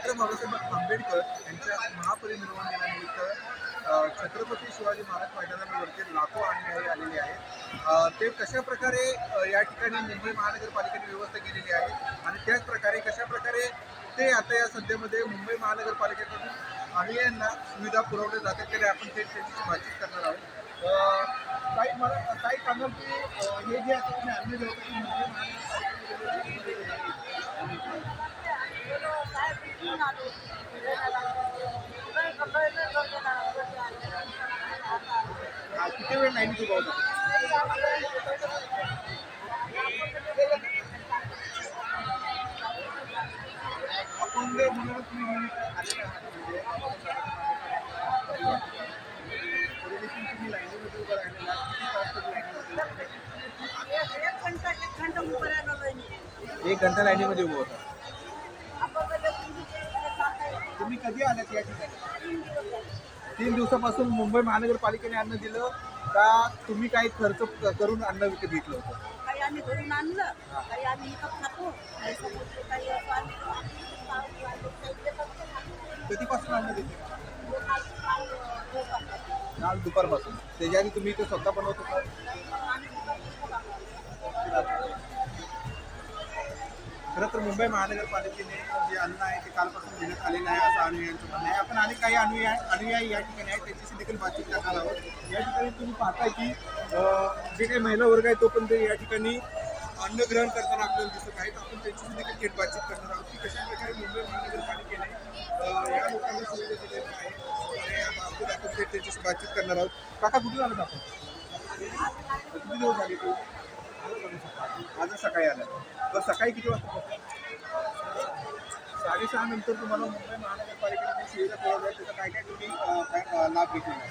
Doctor Babasaheb Ambedkar यांच्या महापरिनिर्वाण दिनानिमित्त छत्रपती शिवाजी महाराज मैदानावरती लाखो अनुयायी आलेले आहेत. ते कशा प्रकारे या ठिकाणी मुंबई महानगरपालिकेने व्यवस्था केलेली आहे आणि त्याच प्रकारे कशा प्रकारे ते आता या सध्यामध्ये मुंबई महानगरपालिकेकडून अनुयायांना सुविधा पुरवल्या जातात तरी आपण ते त्यांची बातचीत करणार आहोत. काही सांगाल की हे जे आता तुम्ही अन्य जेवता की मुंबई महानगरपालिकेने किती वेळ लाईन उभा होता? अपंग म्हणून तुम्ही आलेले आहात म्हणजे तुम्ही लाईनीमध्ये उभं राहिलेला एक घंटा लाईनीमध्ये उभं होता. तुम्ही कधी आलात या ठिकाणी? 3 दिवसापासून मुंबई महानगरपालिकेने अन्न दिलं का तुम्ही काही खर्च करून अन्न विकत घेतलं होतं? काही आम्ही घरून आणलं, काही आम्ही इथं खातो, काही कधीपासून अन्न देते? काल दुपारपासून. त्याच्या आधी तुम्ही इथे स्वतः बनवत होता? खरं तर मुंबई महानगरपालिकेने जे अन्न आहे ते कालपासून देण्यात आलेलं आहे असं अनुयायांचं म्हणणं आहे. आपण आणि काही अनुयायी या ठिकाणी आहेत त्यांच्याशी देखील बातचीत करणार आहोत. या ठिकाणी तुम्ही पाहताय की जे काही महिला वर्ग आहे तो पण ते या ठिकाणी अन्न ग्रहण करताना आपल्याला दिसत आहेत. आपण त्यांच्याशी देखील थेट बातचीत करणार आहोत की कशा प्रकारे मुंबई महानगरपालिकेने या लोकांना सुविधा दिलेल्या आहेत आणि या बाबतीत आपण थेट त्यांच्याशी बातचीत करणार आहोत. काका कुठून आलात आपण? किती दिवस झाले तू? आज सकाळी आला. तर सकाळी किती वाजता पोहोचला? 6:30 नंतर तुम्हाला मुंबई महानगरपालिकेने जी सुविधा पुरवली आहे त्याचा काय काय तुम्ही लाभ घेतलेला आहे?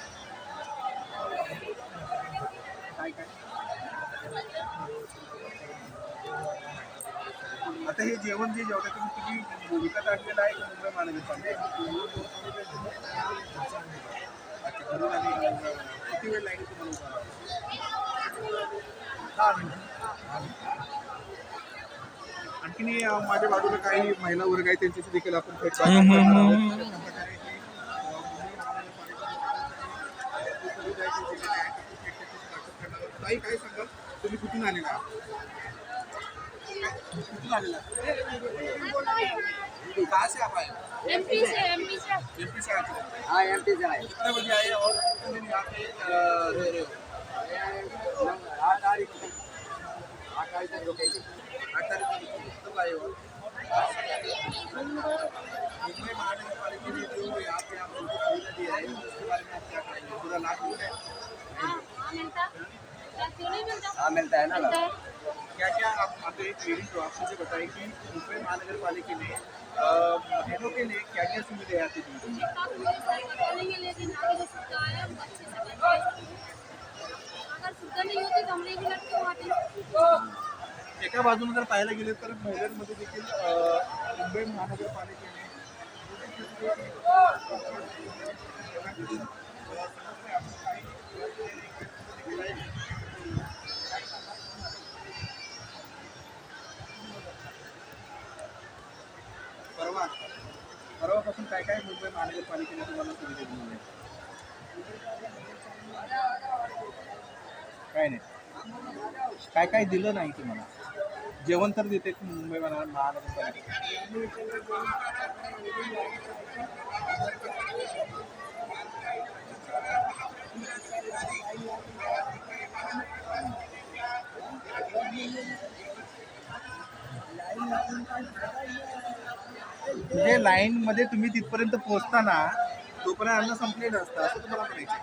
काय काय? आता हे जेवण जे जेवढं तुम्ही विकत आणलेलं आहे का मुंबई महानगरपालिका? अच्छा, घरून आले. किती वेळ लागेल तुम्हाला? 10 मिनिटं. आणखीन माझ्या बाजूला काही महिला वर्ग आहे त्यांच्याशी देखील आपण थेट बातचीत करणार आहोत. काही काय सांगाल? तुम्ही कुठून आलेला आहात? कुठून आलेला? कहाँ से आप आए? एमपी से एमपी से आए? हाँ एमपी से आए। कितने बजे आए और कितने दिन यहाँ पे रह रहे हो? 8 तारीख को 8 तारीख को रुकेंगे। 8 तारीख को कब आए हो? मुंबई महानगरपालिका ने जो यहाँ पे आपको सुविधा दी है उसके बारे में आप क्या कहेंगे? पूरा लाभ मिलता है? हाँ मिलता है ना। क्या क्या आप एक लेडीज तो आप मुझे बताएं कि मुंबई महानगरपालिका ने बहनों के लिए क्या क्या सुविधा आती थी? एका बाजूने जर पाहायला गेले तर महिलांमध्ये देखील मुंबई महानगरपालिकेने परवापासून काय काय मुंबई महानगरपालिकेने तुम्हाला सुविधा दिली आहे? काय नाही, काय काय दिलं नाही तुम्हाला? जेवण तर देते मुंबई महानगरपालिका. म्हणजे लाईन मध्ये तुम्ही तिथपर्यंत पोहोचताना तोपर्यंत अन्न संपलेलं असतं असं तुम्हाला म्हणायचं.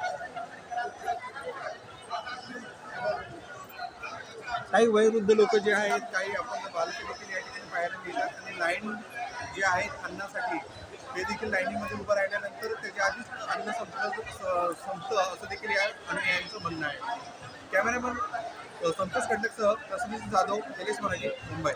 काही वयोवृद्ध लोक जे आहेत, काही आपण बालके देखील या ठिकाणी पाहायला मिळतात आणि लाईन जे आहेत अन्नासाठी ते देखील लाईनीमध्ये उभं राहिल्यानंतर त्याच्या आधीच अन्न संपतं असं देखील या अनुयायांचं म्हणणं आहे. कॅमेरामन संतोष खंडकसह प्रसन्न जाधव, निलेश मराठी, मुंबई.